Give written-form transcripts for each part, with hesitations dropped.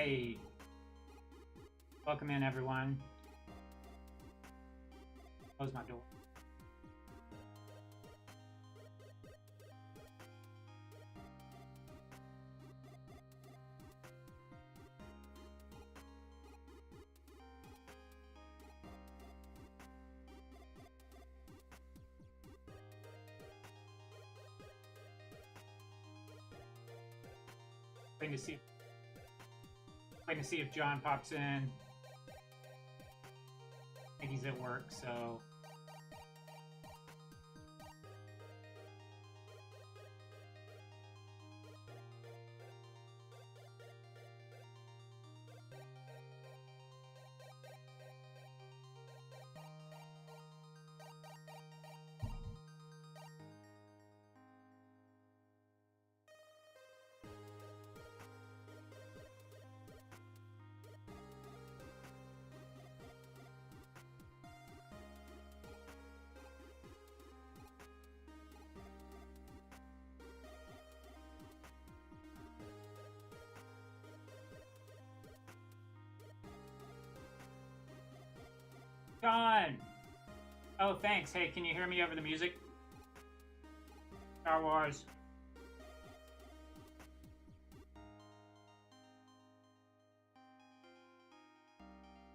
Hey, welcome in everyone. Close my door. Waiting to see if John pops in. I think he's at work, so. John! Oh, thanks. Hey, can you hear me over the music? Star Wars.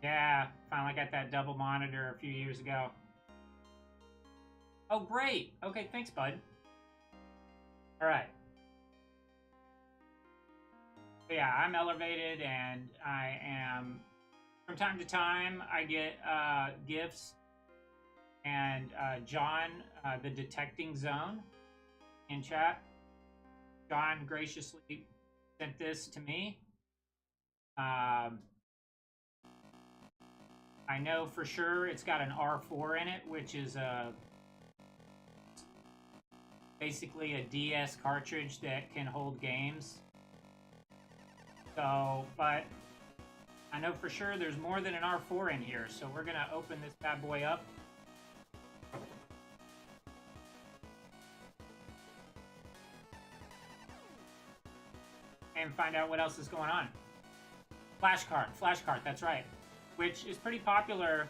Yeah, finally got that double monitor a few years ago. Oh, great. Okay, thanks, bud. All right. So yeah, I'm elevated, and I am. From time to time, I get gifts, and John, the Detecting Zone, in chat. John graciously sent this to me. I know for sure it's got an R4 in it, which is basically a DS cartridge that can hold games. So, but I know for sure there's more than an R4 in here, so we're gonna open this bad boy up. And find out what else is going on. Flashcard, that's right. Which is pretty popular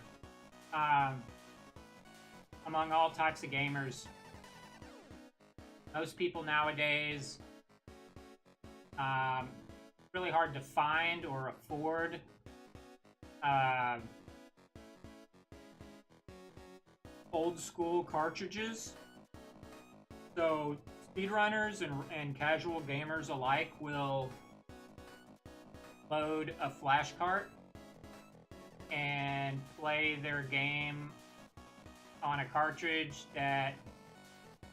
among all types of gamers. Most people nowadays, really hard to find or afford. Old school cartridges. So speedrunners and casual gamers alike will load a flash cart and play their game on a cartridge that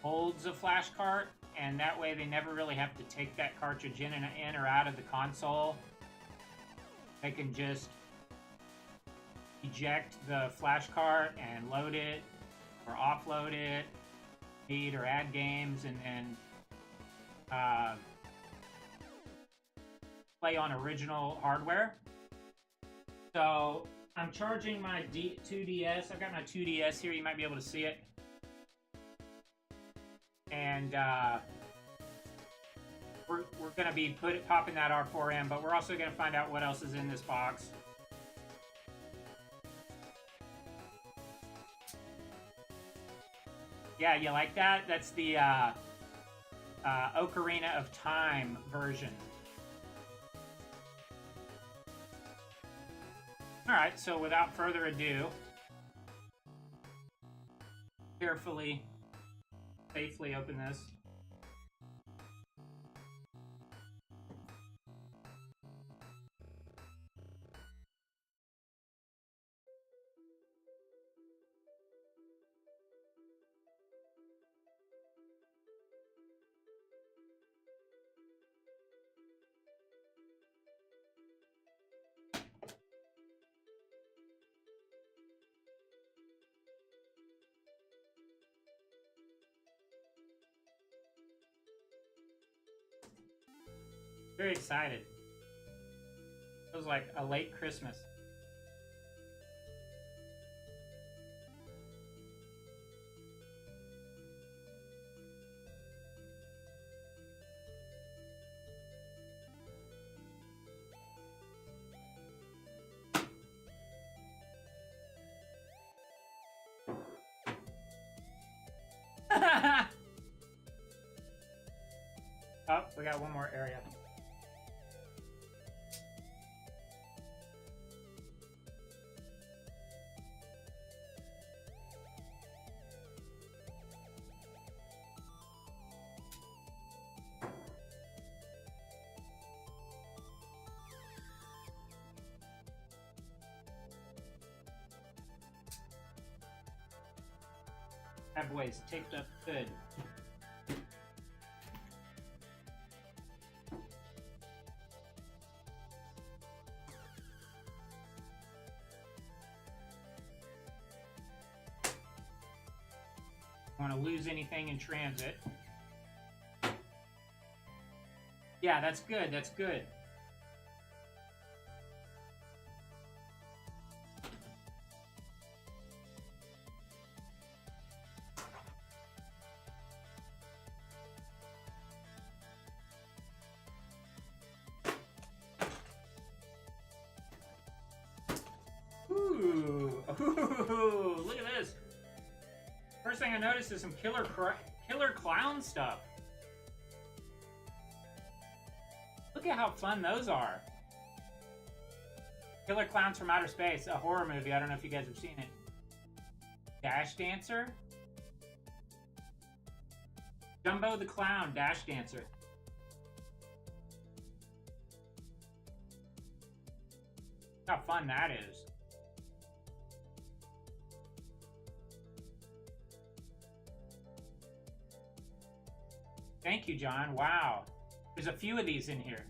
holds a flash cart, and that way they never really have to take that cartridge in or out of the console. They can just eject the flash cart and load it or offload it, feed or add games, and then play on original hardware. So I'm charging my 2DS. I've got my 2DS here. You might be able to see it. And we're going to be popping that R4 in, but we're also going to find out what else is in this box. Yeah, you like that? That's the Ocarina of Time version. Alright, so without further ado, carefully, safely open this. Very excited. It was like a late Christmas. Oh, we got one more area. Bad boys taped up good. Don't want to lose anything in transit. Yeah, that's good. That's good. Ooh, look at this. First thing I noticed is some killer clown stuff. Look at how fun those are. Killer Clowns from Outer Space, a horror movie. I don't know if you guys have seen it. Dash Dancer. Jumbo the Clown, Dash Dancer. How fun that is. Thank you, John. Wow. There's a few of these in here.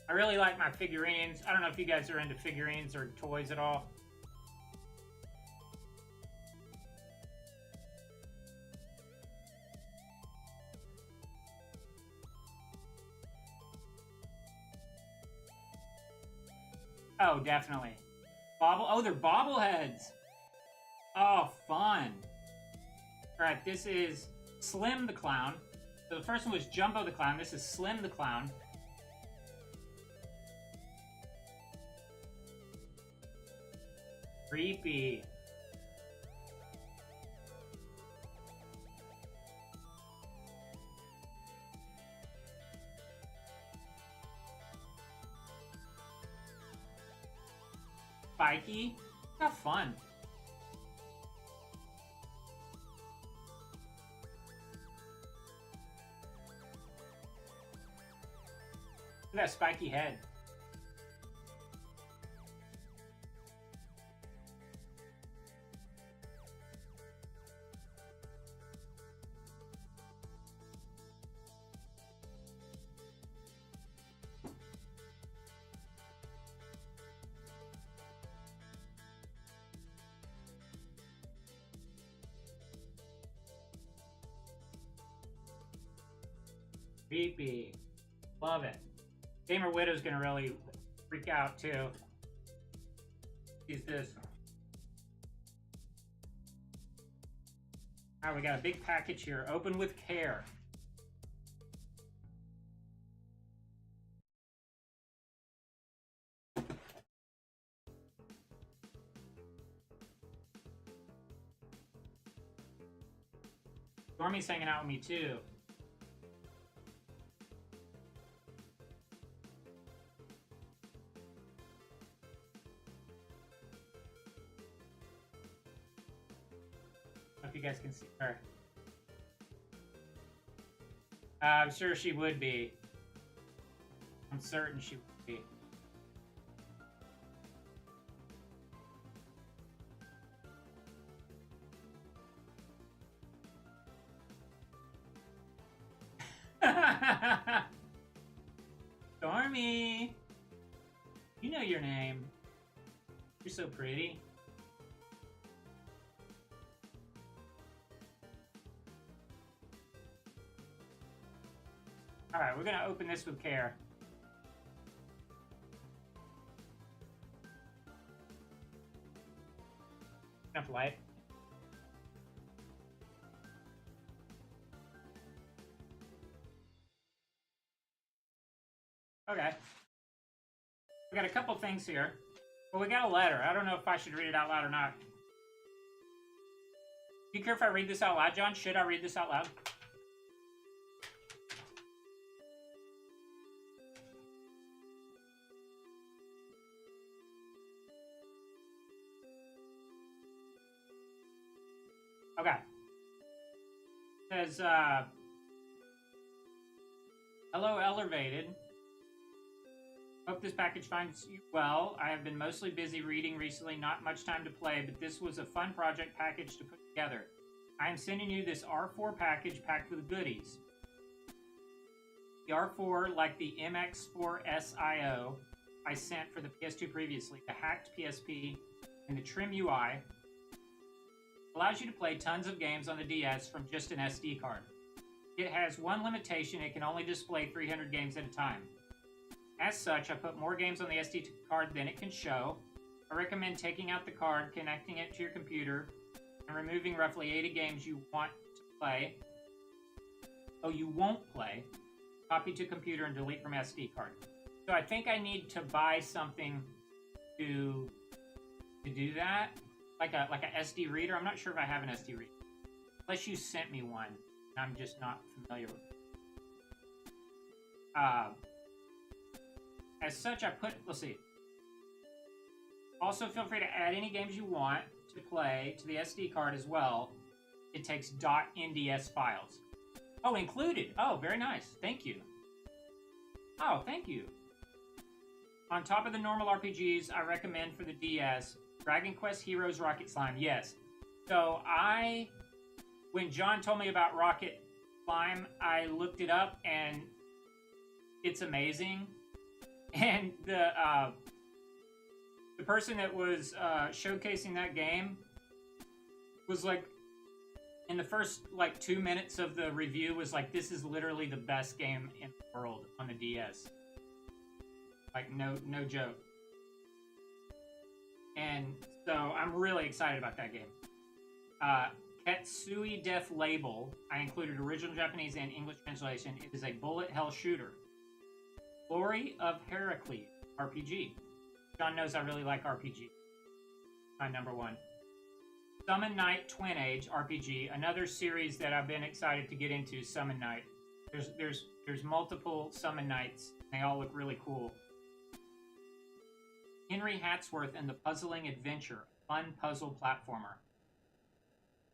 I really like my figurines. I don't know if you guys are into figurines or toys at all. Oh, definitely. Oh, they're bobbleheads. Oh, fun. All right, this is Slim the Clown. So the first one was Jumbo the Clown. This is Slim the Clown. Creepy. Spiky. Have fun. Look at that spiky head. Creepy. Love it. Gamer Widow's gonna really freak out too. Sees this. Alright, we got a big package here. Open with care. Stormy's hanging out with me too. If you guys can see her. I'm sure she would be. I'm certain she would be. Stormy! You know your name. You're so pretty. Alright, we're gonna open this with care. Enough light. Okay. We got a couple things here. Well, we got a letter. I don't know if I should read it out loud or not. Do you care if I read this out loud, John? Should I read this out loud? Okay. It says, hello, Elevated. Hope this package finds you well. I have been mostly busy reading recently, not much time to play, but this was a fun project package to put together. I am sending you this R4 package packed with goodies. The R4, like the MX4 SIO I sent for the PS2 previously, the hacked PSP, and the trim UI, allows you to play tons of games on the DS from just an SD card. It has one limitation: it can only display 300 games at a time. As such, I put more games on the SD card than it can show. I recommend taking out the card, connecting it to your computer, and removing roughly 80 games you want to play. Oh, you won't play. Copy to computer and delete from SD card. So I think I need to buy something to do that, like a SD reader. I'm not sure if I have an SD reader, unless you sent me one. I'm just not familiar with it. As such, I put, let's see. Also, feel free to add any games you want to play to the SD card as well. It takes .nds files. Oh, included. Oh, very nice. Thank you. Oh, thank you. On top of the normal RPGs I recommend for the DS, Dragon Quest Heroes Rocket Slime. Yes. So when John told me about Rocket Slime, I looked it up and it's amazing. And the person that was showcasing that game was like, in the first 2 minutes of the review, was like, this is literally the best game in the world on the DS. Like, no joke. And so I'm really excited about that game. Ketsui Death Label. I included original Japanese and English translation. It is a bullet hell shooter. Glory of Heracles RPG. John knows I really like RPG. My number one. Summon Night Twin Age RPG, another series that I've been excited to get into. Summon Night. There's multiple Summon Nights. They all look really cool. Henry Hatsworth and the Puzzling Adventure, fun puzzle platformer.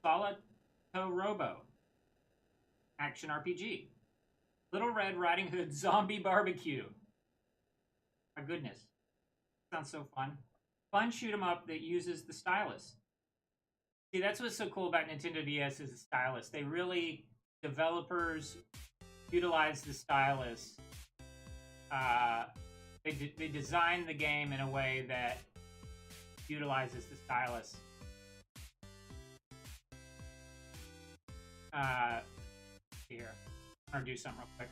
Solito Robo, action RPG. Little Red Riding Hood Zombie Barbecue. My goodness. Sounds so fun. Fun shoot 'em up that uses the stylus. See, that's what's so cool about Nintendo DS is the stylus. They really, developers utilize the stylus. They designed the game in a way that utilizes the stylus. Here. I'm gonna do something real quick.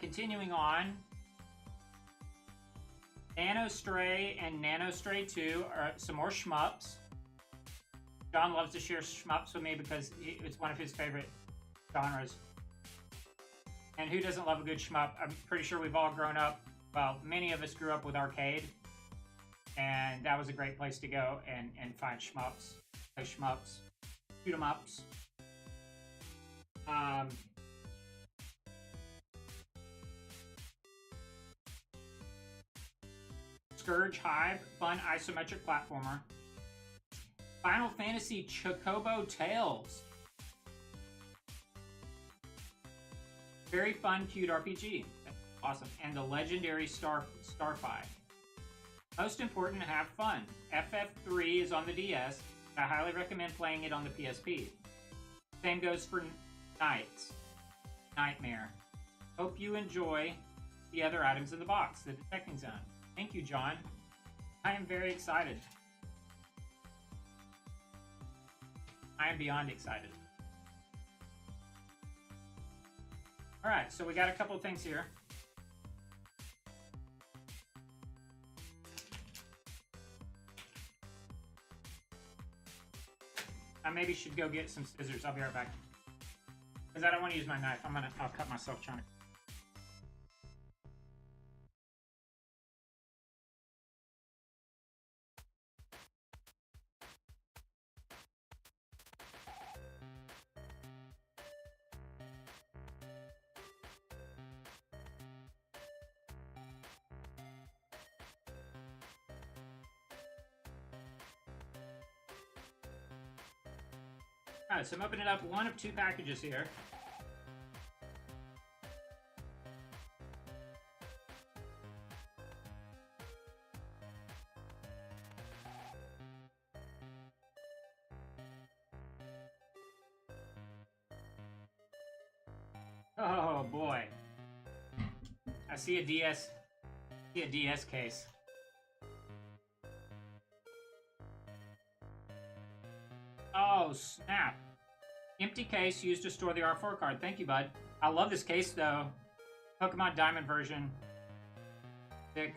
Continuing on, Nano Stray and Nano Stray 2 are some more shmups. John loves to share shmups with me because it's one of his favorite genres. And who doesn't love a good shmup? I'm pretty sure we've all grown up, well, many of us grew up with arcade. And that was a great place to go and find shmups, play shmups, shoot 'em ups. Scourge Hive, fun isometric platformer. Final Fantasy Chocobo Tales. Very fun, cute RPG. That's awesome. And the legendary Starfy. Most important, have fun. FF3 is on the DS. I highly recommend playing it on the PSP. Same goes for Nights. Nightmare. Hope you enjoy the other items in the box, the Detecting Zone. Thank you, John. I am very excited. I am beyond excited. All right, so we got a couple of things here. maybe should go get some scissors. I'll be right back. Because I don't want to use my knife. I'll cut myself trying to. Alright, so I'm opening up one of 2 packages here. Oh boy. I see a DS case. Oh, snap. Empty case used to store the R4 card. Thank you, bud. I love this case, though. Pokemon Diamond version. Sick.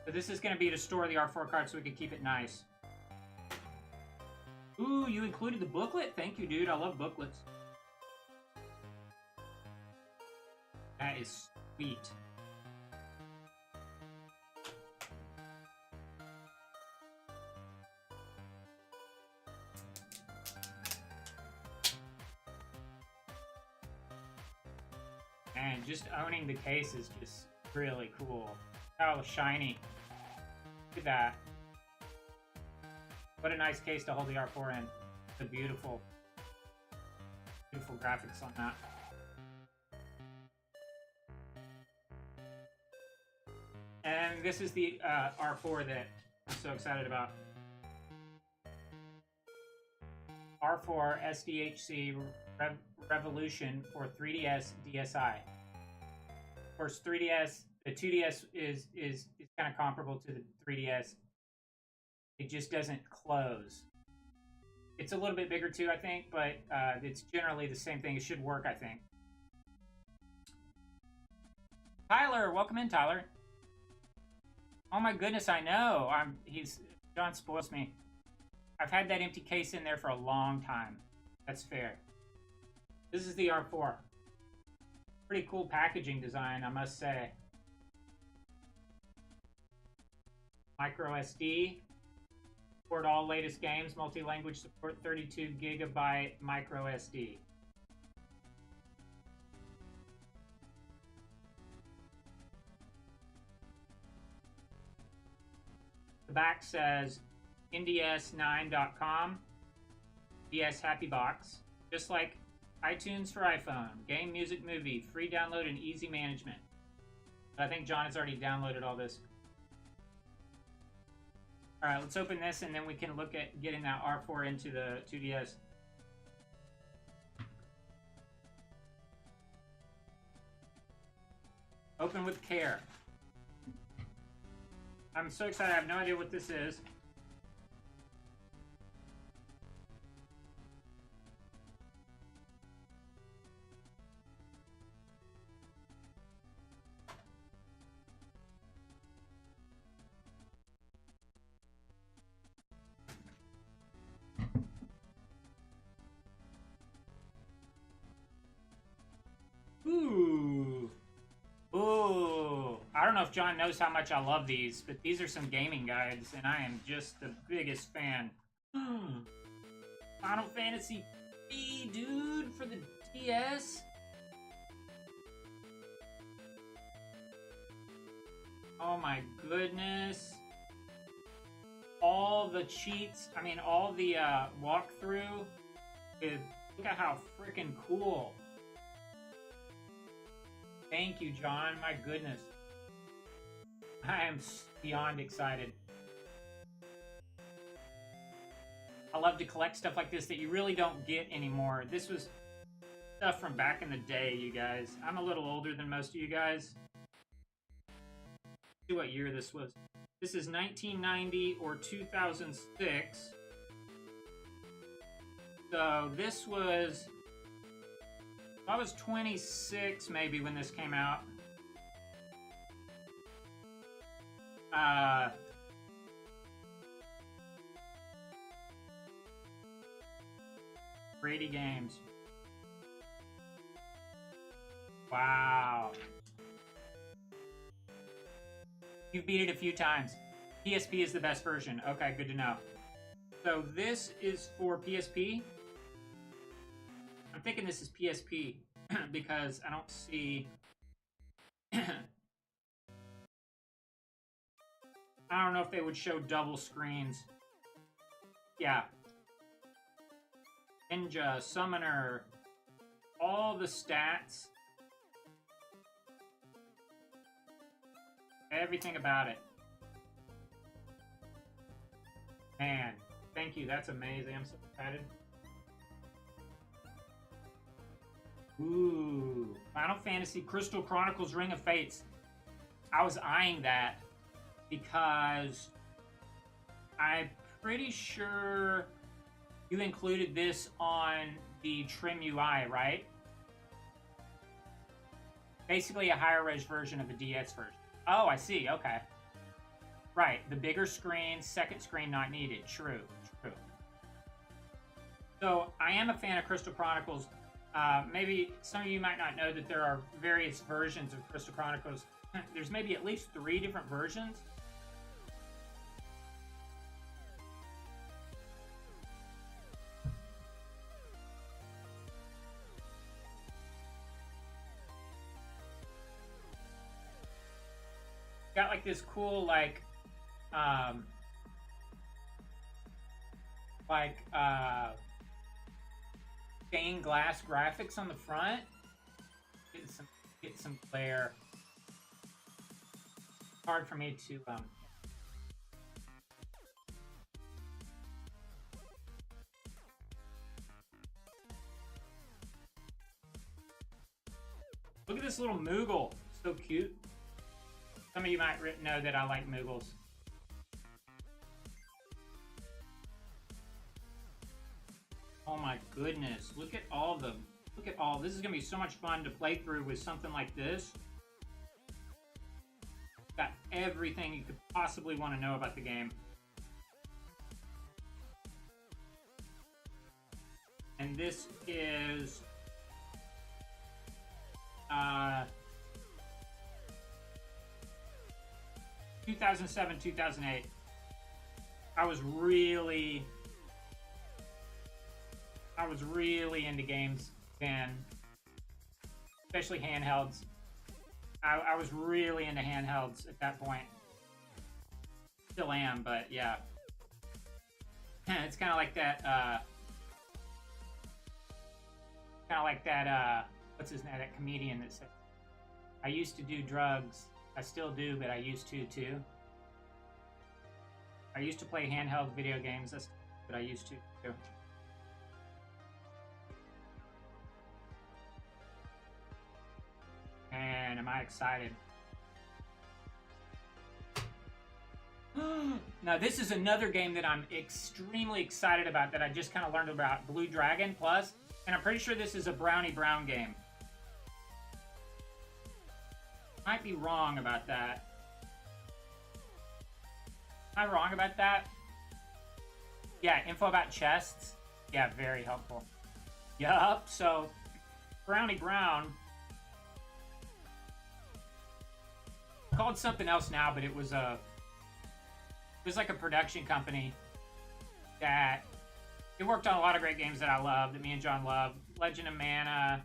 So this is going to be to store the R4 card so we can keep it nice. Ooh, you included the booklet? Thank you, dude. I love booklets. That is sweet. And just owning the case is just really cool. Oh, shiny. Look at that. What a nice case to hold the R4 in. The beautiful, beautiful graphics on that. And this is the R4 that I'm so excited about. R4 SDHC Revolution for 3DS DSi. Of course, 3DS, the 2DS is kind of comparable to the 3DS. It just doesn't close. It's a little bit bigger too, I think, but it's generally the same thing. It should work, I think. Tyler, welcome in, Tyler. Oh my goodness, I know. John spoils me. I've had that empty case in there for a long time. That's fair. This is the R4. Pretty cool packaging design, I must say. Micro SD. Support all latest games. Multi-language support. 32 gigabyte micro SD. The back says nds9.com. DS Happy Box. Just like iTunes for iPhone. Game, music, movie. Free download and easy management. I think John has already downloaded all this. Alright, let's open this and then we can look at getting that R4 into the 2DS. Open with care. I'm so excited, I have no idea what this is. Ooh. Ooh. I don't know if John knows how much I love these, but these are some gaming guides, and I am just the biggest fan. Final Fantasy B, dude, for the DS? Oh my goodness. All the cheats, I mean, all the walkthrough. Look at how freaking cool. Thank you, John. My goodness. I am beyond excited. I love to collect stuff like this that you really don't get anymore. This was stuff from back in the day, you guys. I'm a little older than most of you guys. Let's see what year this was. This is 1990 or 2006. So this was... I was 26 maybe when this came out. Brady Games. Wow. You've beat it a few times. PSP is the best version. Okay, good to know. So this is for PSP. I'm thinking this is PSP because I don't see... I don't know if they would show double screens. Yeah. Ninja, Summoner, all the stats. Everything about it. Man, thank you. That's amazing. I'm so excited. Ooh. Final Fantasy Crystal Chronicles Ring of Fates. I was eyeing that because I'm pretty sure you included this on the Trim UI, right? Basically a higher res version of the DS version. Oh, I see. Okay. Right. The bigger screen, second screen not needed. True. True. So I am a fan of Crystal Chronicles. Maybe some of you might not know that there are various versions of Crystal Chronicles. There's maybe at least 3 different versions. Got like this cool stained glass graphics on the front. Get some glare. Hard for me to look at this little Moogle. So cute. Some of you might know that I like Moogles. Oh my goodness. Look at all of them. Look at all. This is going to be so much fun to play through with something like this. Got everything you could possibly want to know about the game. And this is 2007, 2008. I was really into games then, especially handhelds. I was really into handhelds at that point. Still am, but yeah. It's kind of like that, what's his name, that comedian that said, I used to do drugs. I still do, but I used to too. I used to play handheld video games, but I used to too. Man, am I excited. Now, this is another game that I'm extremely excited about that I just kind of learned about, Blue Dragon Plus, and I'm pretty sure this is a Brownie Brown game. Might be wrong about that. Am I wrong about that? Yeah, info about chests. Yeah, very helpful. Yup, so Brownie Brown called something else now, but it was like a production company that it worked on a lot of great games that I love, that me and John love. Legend of Mana,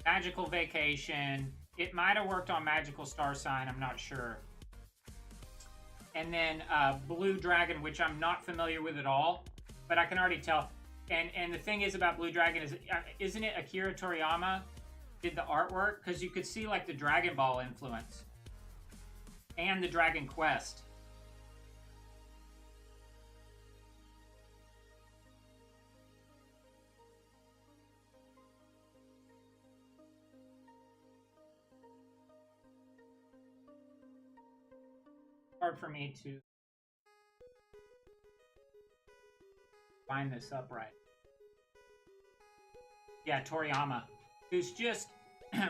Magical Vacation. It might have worked on Magical Star Sign, I'm not sure. And then Blue Dragon, which I'm not familiar with at all, but I can already tell. And the thing is about Blue Dragon is, isn't it Akira Toriyama did the artwork? Because you could see like the Dragon Ball influence and the Dragon Quest. Hard for me to line this up right. Yeah, Toriyama, who's just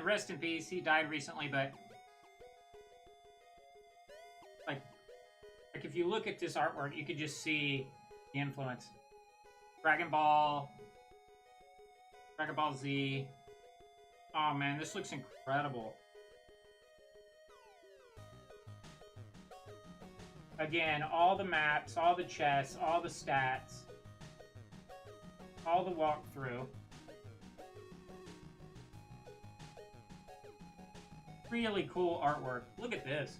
rest in peace. He died recently, but like if you look at this artwork, you could just see the influence. Dragon Ball Z. Oh man, this looks incredible. Again, all the maps, all the chests, all the stats, all the walkthrough. Really cool artwork. Look at this.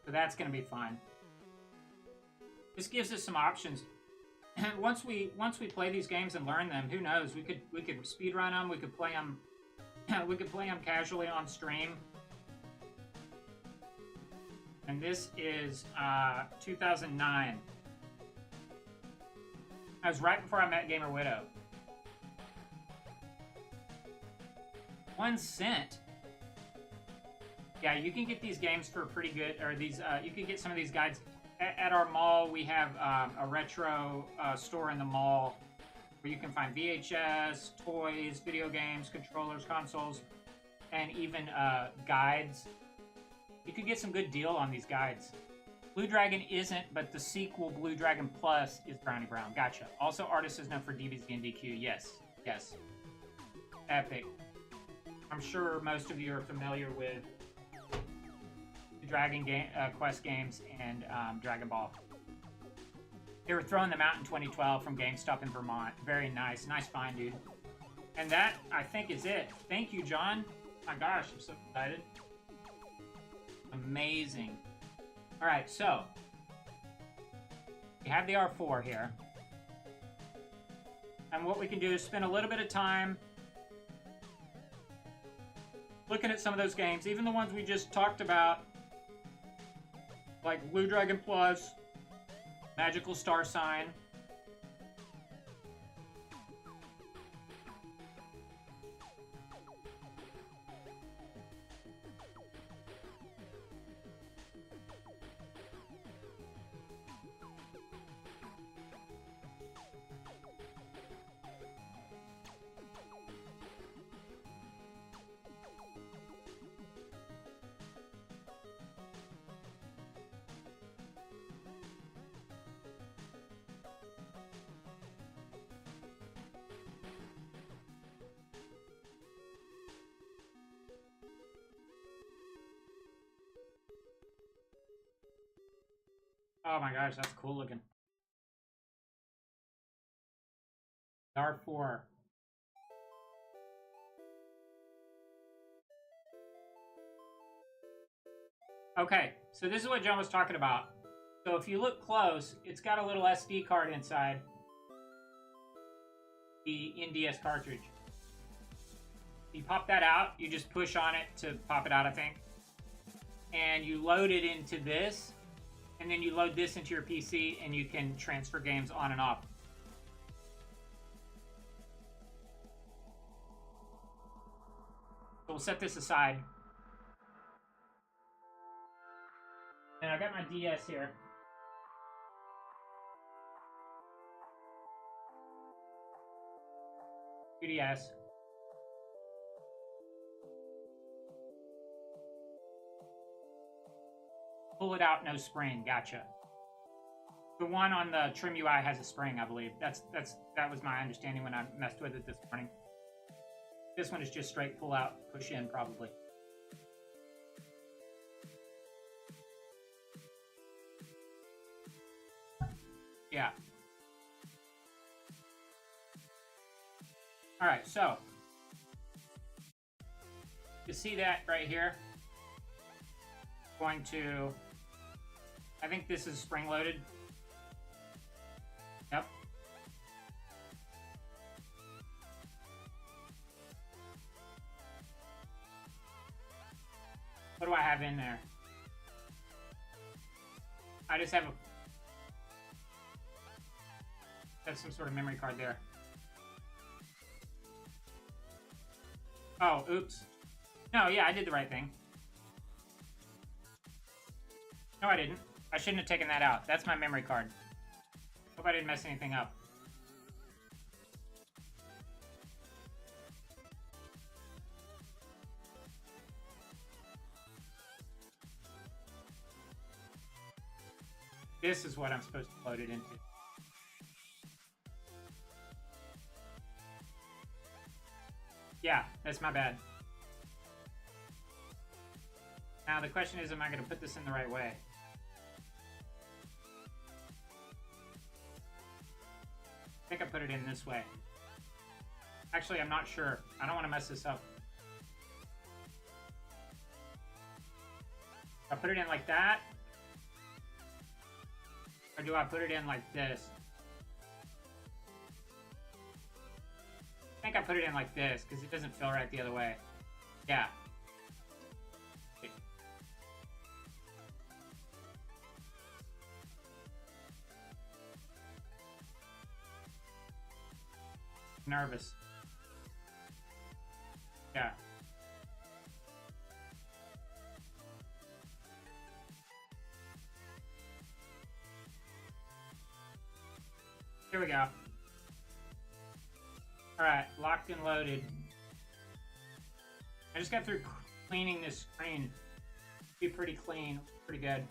So that's going to be fun. This gives us some options. once we play these games and learn them, who knows? We could speedrun them. We could play them. We could play them casually on stream. And this is 2009. That was right before I met Gamer Widow. 1 cent. Yeah, you can get these games for pretty good, or these. You can get some of these guides at our mall. We have a retro store in the mall where you can find VHS, toys, video games, controllers, consoles, and even guides. You could get some good deal on these guides. Blue Dragon isn't, but the sequel, Blue Dragon Plus, is Brownie Brown. Gotcha. Also, artist is known for DBZ and DQ. Yes. Yes. Epic. I'm sure most of you are familiar with the Dragon Quest games and Dragon Ball. They were throwing them out in 2012 from GameStop in Vermont. Very nice. Nice find, dude. And that, I think, is it. Thank you, John. My gosh, I'm so excited. Amazing. All right, so we have the R4 here. And what we can do is spend a little bit of time looking at some of those games, even the ones we just talked about, like Blue Dragon Plus, Magical Star Sign. Oh my gosh, that's cool looking. R4. Okay, so this is what John was talking about. So if you look close, it's got a little SD card inside the NDS cartridge. You pop that out, you just push on it to pop it out, I think. And you load it into this, and then you load this into your PC, and you can transfer games on and off. So we'll set this aside. And I got my DS here. DS. Pull it out, no spring. Gotcha. The one on the Trim UI has a spring, I believe. That was my understanding when I messed with it this morning. This one is just straight pull out, push in, probably. Yeah. All right, so you see that right here? Going to, I think this is spring loaded. Yep. What do I have in there? I just have some sort of memory card there. Oh, oops. No, yeah, I did the right thing. No, I didn't. I shouldn't have taken that out. That's my memory card. Hope I didn't mess anything up. This is what I'm supposed to load it into. Yeah, that's my bad. Now the question is, am I going to put this in the right way? I think I put it in this way. Actually, I'm not sure. I don't want to mess this up. I put it in like that? Or do I put it in like this? I think I put it in like this because it doesn't feel right the other way. Yeah. Nervous. Yeah. Here we go. Alright, locked and loaded. I just got through cleaning this screen. Be pretty clean, pretty good.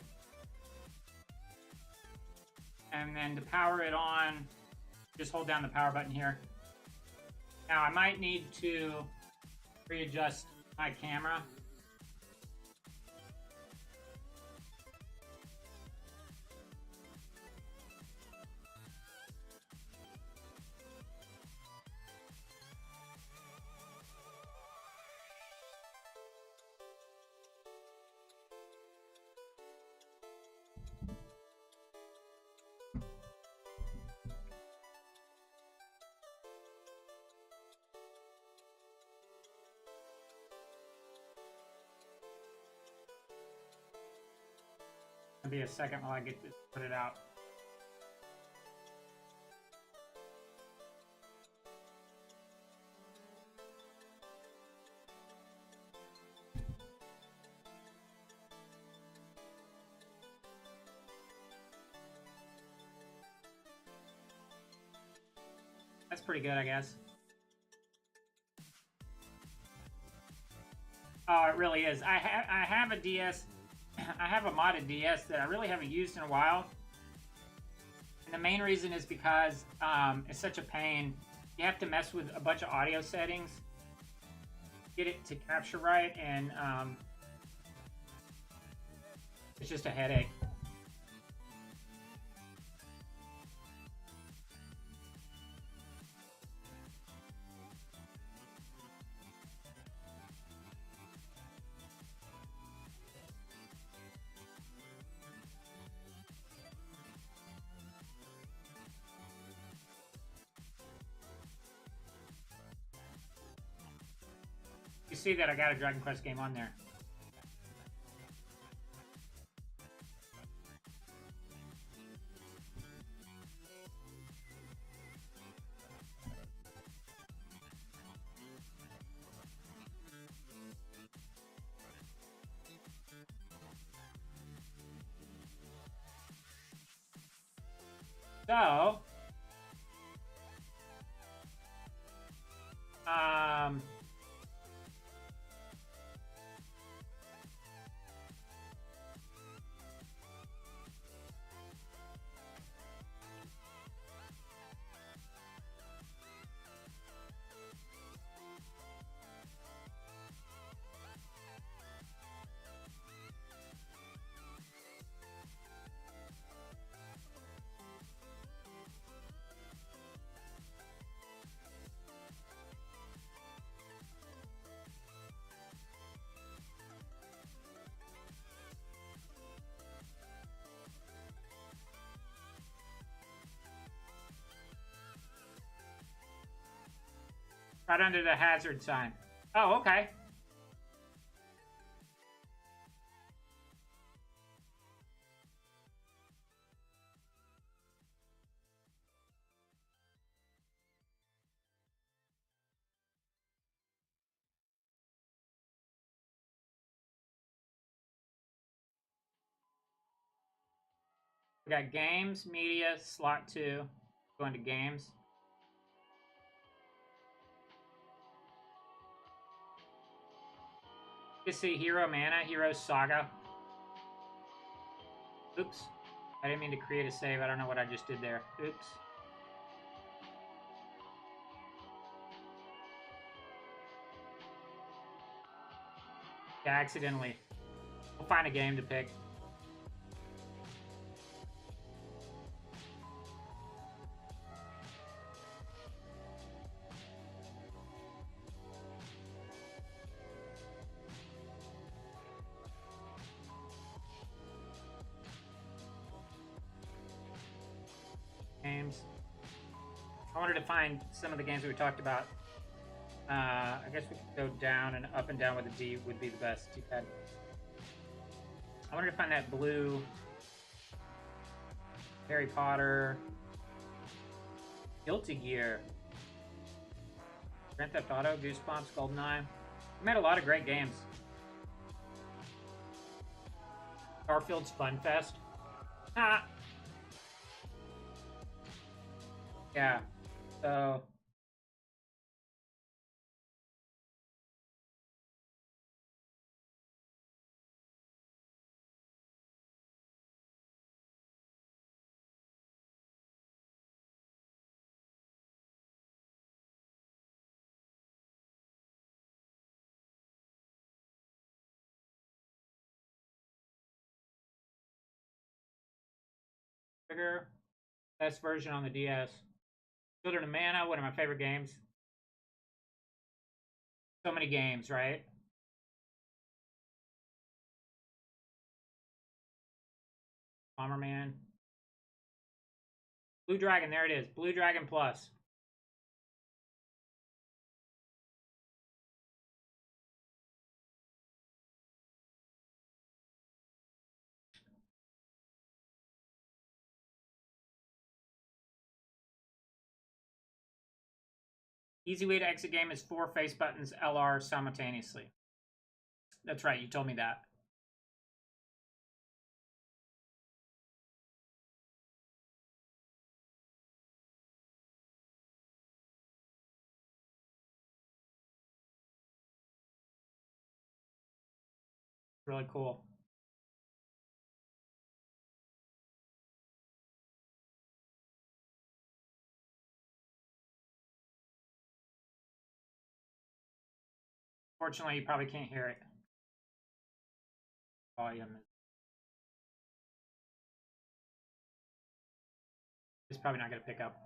And then to power it on, just hold down the power button here. Now I might need to readjust my camera. It'll be a second while I get this, put it out. That's pretty good, I guess. Oh, it really is. I have a DS. I have a modded DS that I really haven't used in a while. And the main reason is because it's such a pain. You have to mess with a bunch of audio settings, get it to capture right, and it's just a headache. You see that I got a Dragon Quest game on there. So, right under the hazard sign. Oh, okay. We got games, media, slot 2. Going to games. You see Hero Mana, Hero Saga. Oops. I didn't mean to create a save. I don't know what I just did there. Oops. Yeah, accidentally. We'll find a game to pick. Games. I wanted to find some of the games that we talked about. I guess we could go down and up and down with a D would be the best. D-pad. I wanted to find that blue Harry Potter, Guilty Gear, Grand Theft Auto, Goosebumps, GoldenEye. We made a lot of great games. Garfield's Fun Fest. Ah. Yeah. So. Trigger. Best version on the DS. Children of Mana, one of my favorite games. So many games, right? Bomberman. Blue Dragon, there it is. Blue Dragon Plus. Easy way to exit game is 4 face buttons LR simultaneously. That's right, you told me that. Really cool. Fortunately, you probably can't hear it. Volume. It's probably not going to pick up.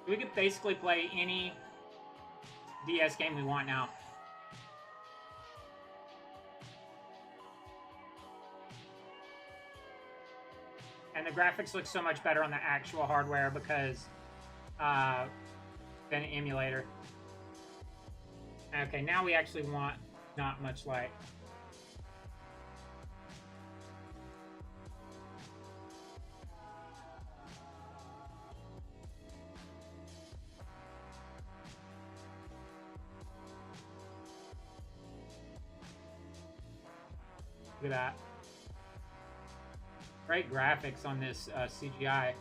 We could basically play any DS game we want now. And the graphics look so much better on the actual hardware because than an emulator. Okay, now we actually want not much light. Look at that. Great graphics on this CGI.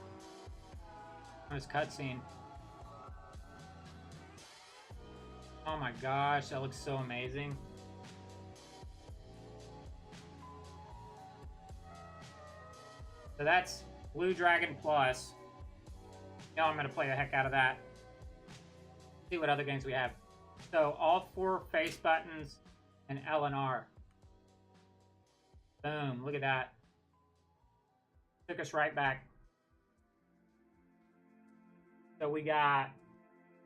On this cutscene. Oh my gosh, that looks so amazing. So that's Blue Dragon Plus. Now I'm going to play the heck out of that. See what other games we have. So all 4 face buttons and L and R. Boom, look at that. Took us right back. So we got,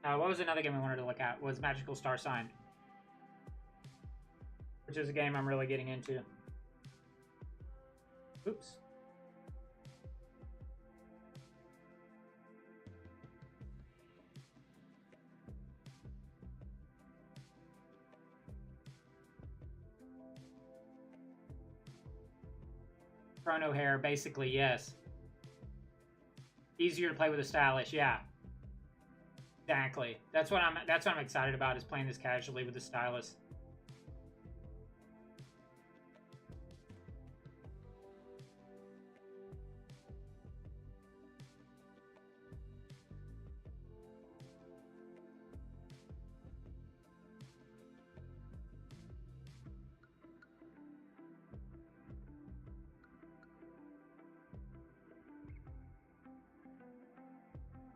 what was another game we wanted to look at? Was Magical Star Sign. Which is a game I'm really getting into. Oops. Chrono hair, basically, yes. Easier to play with a stylus, yeah. Exactly. That's what I'm excited about, is playing this casually with the stylus.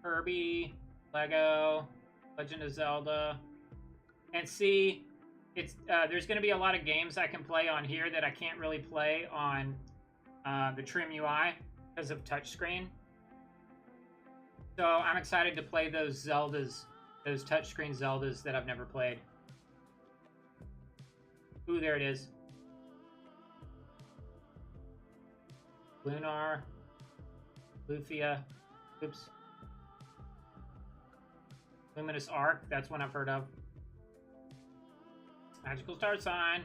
Kirby, Lego, Legend of Zelda, and see, it's there's going to be a lot of games I can play on here that I can't really play on the Trim UI because of touchscreen. So I'm excited to play those Zeldas, those touchscreen Zeldas that I've never played. Ooh, there it is. Lunar, Lufia, oops. Luminous Arc, that's one I've heard of. Magical Star Sign.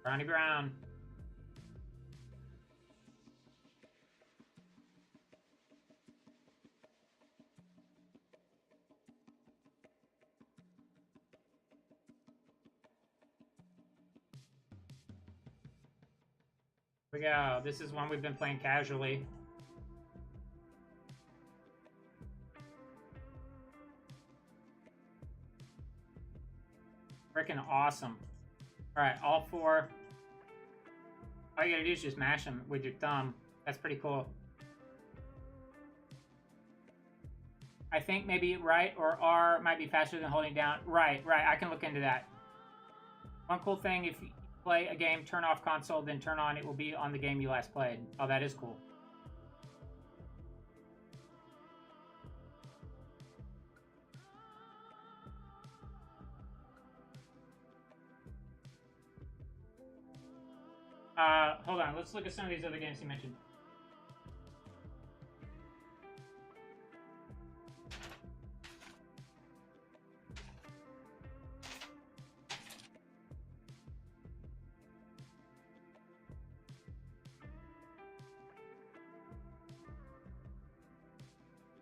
Brownie Brown. Here we go. This is one we've been playing casually. Freaking awesome. Alright, all four. All you gotta do is just mash them with your thumb. That's pretty cool. I think maybe right or R might be faster than holding down. Right. I can look into that. One cool thing, if you play a game, turn off console, then turn on, it will be on the game you last played. Oh, that is cool. Hold on. Let's look at some of these other games you mentioned.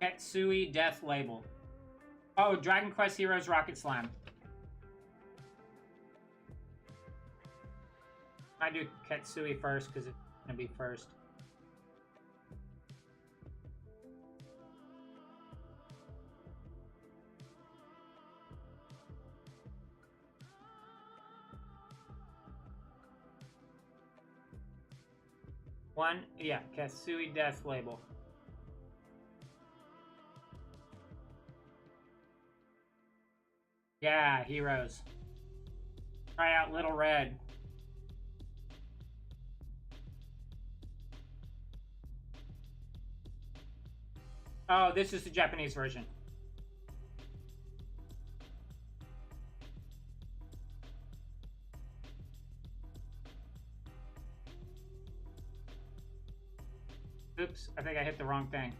Ketsui Death Label. Oh, Dragon Quest Heroes Rocket Slime. I do Ketsui first because it's gonna be first. One, yeah, Ketsui Death Label. Yeah, Heroes. Try out Little Red. Oh, this is the Japanese version. Oops, I think I hit the wrong thing.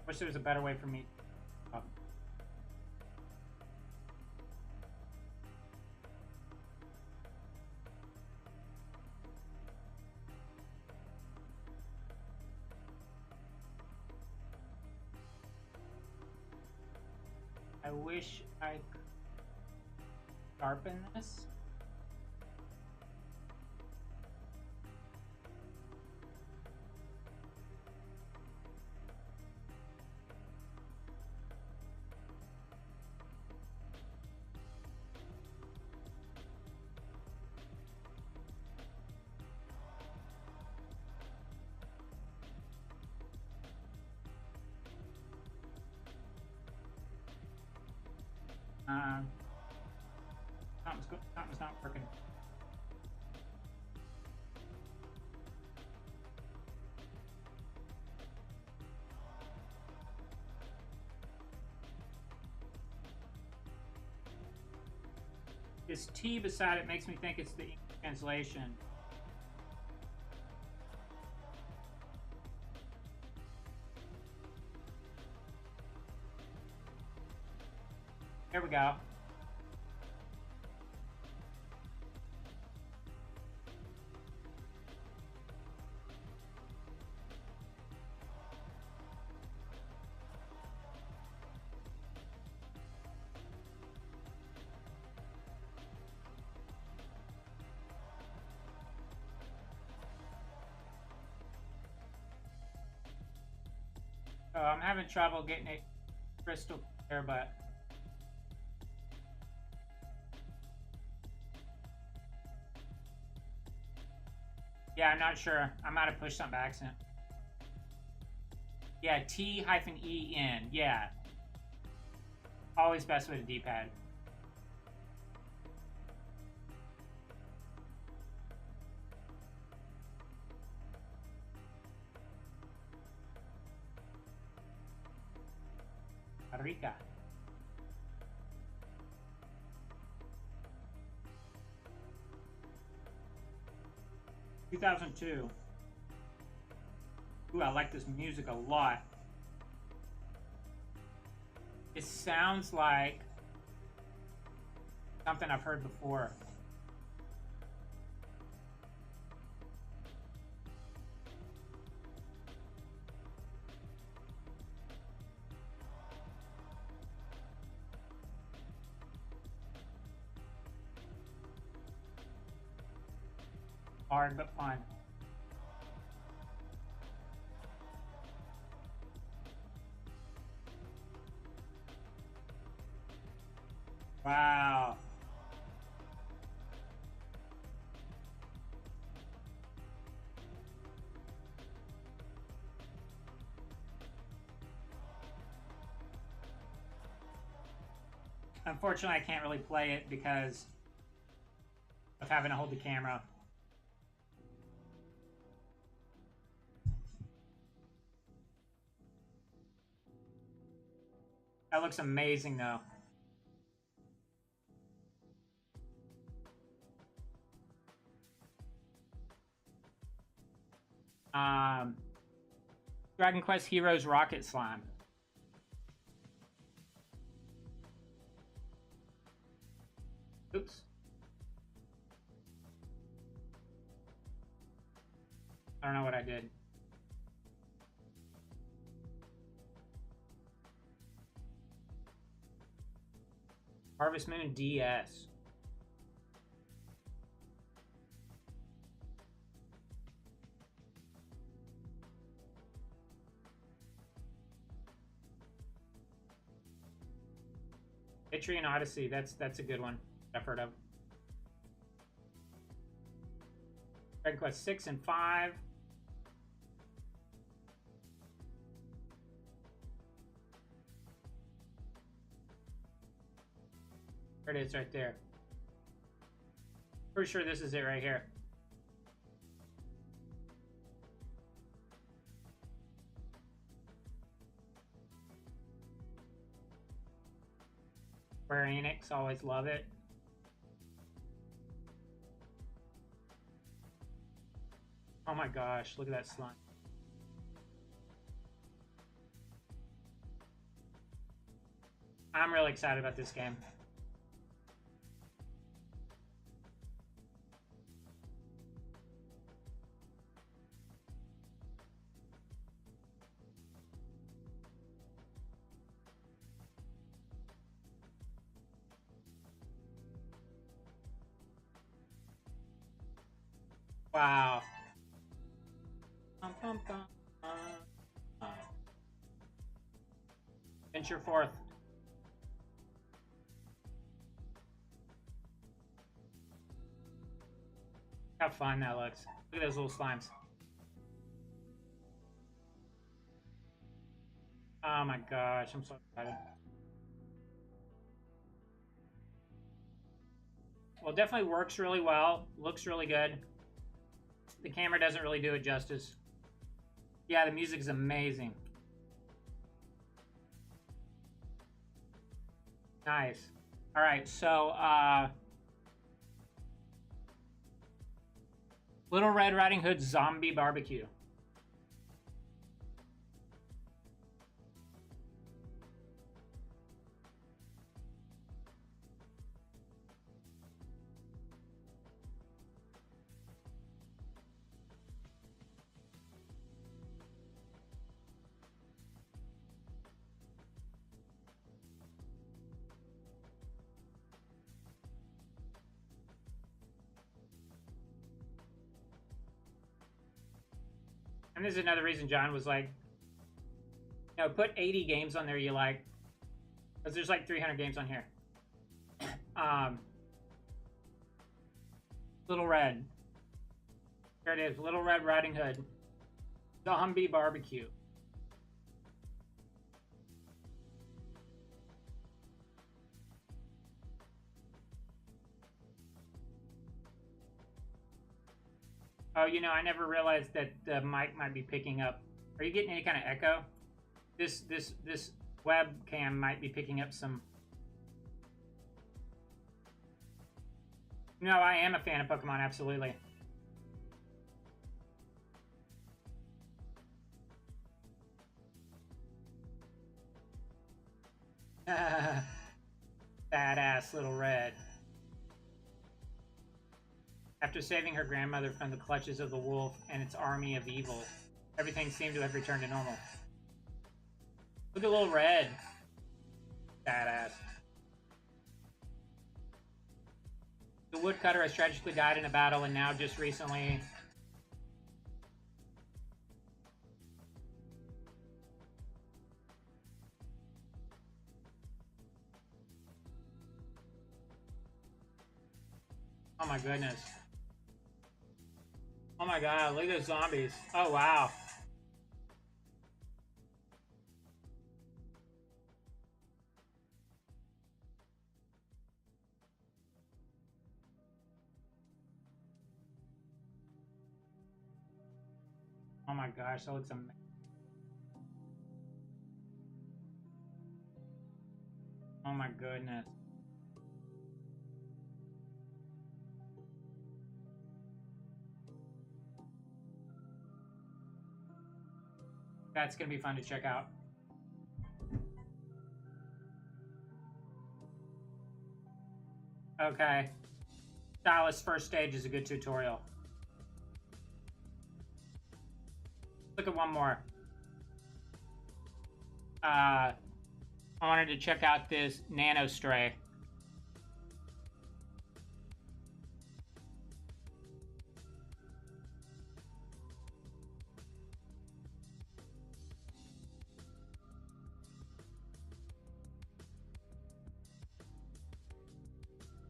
Wish there was a better way for me. Oh. I wish I could sharpen this. Something's not working. This T beside it makes me think it's the English translation. Here we go. So I'm having trouble getting it crystal clear, but yeah, I'm not sure. I might have pushed something by accident. Yeah, T-E-N. Yeah. Always best with a D-pad. Rica. Two 2002. Ooh, I like this music a lot. It sounds like something I've heard before. Hard but fun. Wow. Unfortunately, I can't really play it because of having to hold the camera. That looks amazing, though. Dragon Quest Heroes Rocket Slime. Oops. I don't know what I did. Harvest Moon DS. Etrian Odyssey. That's a good one. I've heard of. Dragon Quest 6 and 5. There it is right there. Pretty sure this is it right here. Square Enix, always love it. Oh my gosh, look at that slime. I'm really excited about this game. Wow. Venture forth. How fun that looks. Look at those little slimes. Oh my gosh, I'm so excited. Well, it definitely works really well. Looks really good. The camera doesn't really do it justice. Yeah, the music is amazing. Nice. All right, so Little Red Riding Hood Zombie Barbecue. this is another reason John was like, you know, put 80 games on there you like, because there's like 300 games on here. Little Red. There it is, Little Red Riding Hood. Zombie Barbecue. Oh, you know, I never realized that the mic might be picking up. Are you getting any kind of echo? This webcam might be picking up some. No, I am a fan of Pokemon, absolutely. Badass Little Red. After saving her grandmother from the clutches of the wolf and its army of evil, everything seemed to have returned to normal. Look at Little Red. Badass. The woodcutter has tragically died in a battle, and now just recently... Oh my goodness. Oh my god, look at those zombies. Oh wow. Oh my gosh, that looks amazing. Oh my goodness. That's gonna be fun to check out. Okay. Stylus first stage is a good tutorial. Look at one more. I wanted to check out this Nano Stray.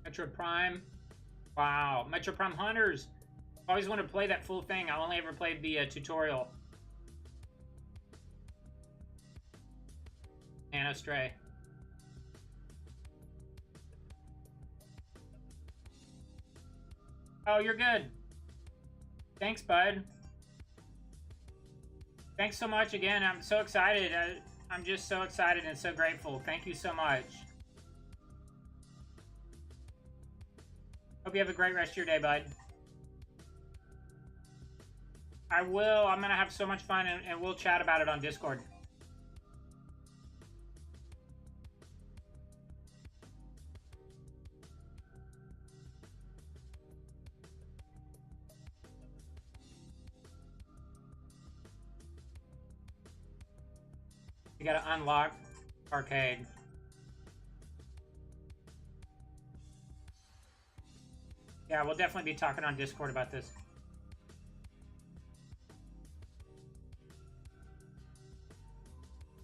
Metro Prime. Wow. Metro Prime Hunters. I always wanted to play that full thing. I only ever played the tutorial. Nano Stray. Oh, you're good. Thanks, bud. Thanks so much again. I'm so excited. I'm just so excited and so grateful. Thank you so much. Hope you have a great rest of your day, bud. I will. I'm going to have so much fun, and we'll chat about it on Discord. You got to unlock arcade. Yeah, we'll definitely be talking on Discord about this.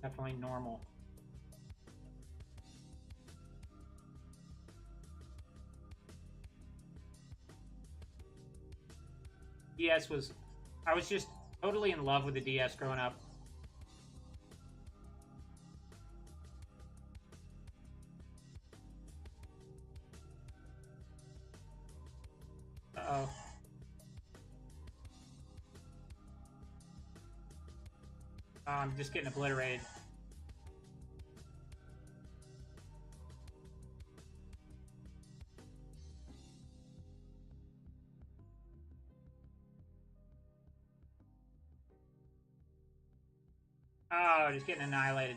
Definitely normal. DS was... I was just totally in love with the DS growing up. Uh-oh. I'm just getting obliterated. Oh, just getting annihilated.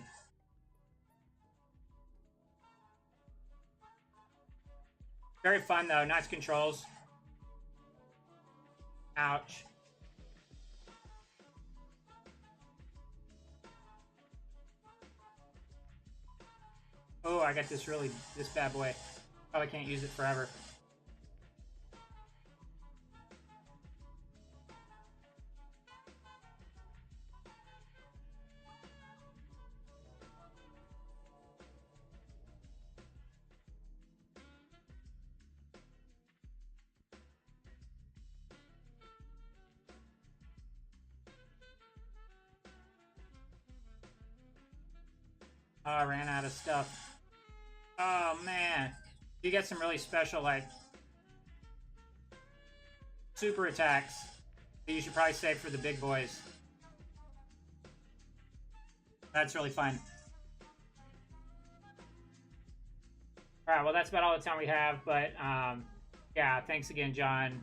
Very fun, though. Nice controls. Ouch. Oh, I got this bad boy. Probably can't use it forever. Oh, I ran out of stuff. Oh, man. You get some really special, like, super attacks that you should probably save for the big boys. That's really fun. All right, well, that's about all the time we have, but yeah, thanks again, John.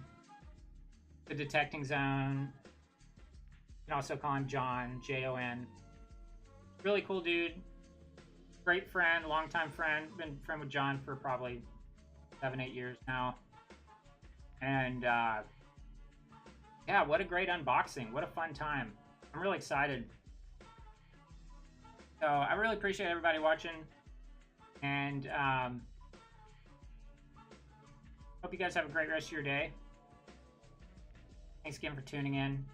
The Detecting Zone. You can also call him John, Jon. Really cool dude. Great friend, longtime friend. Been friend with John for probably 7-8 years now. And yeah, what a great unboxing. What a fun time. I'm really excited. So I really appreciate everybody watching. And hope you guys have a great rest of your day. Thanks again for tuning in.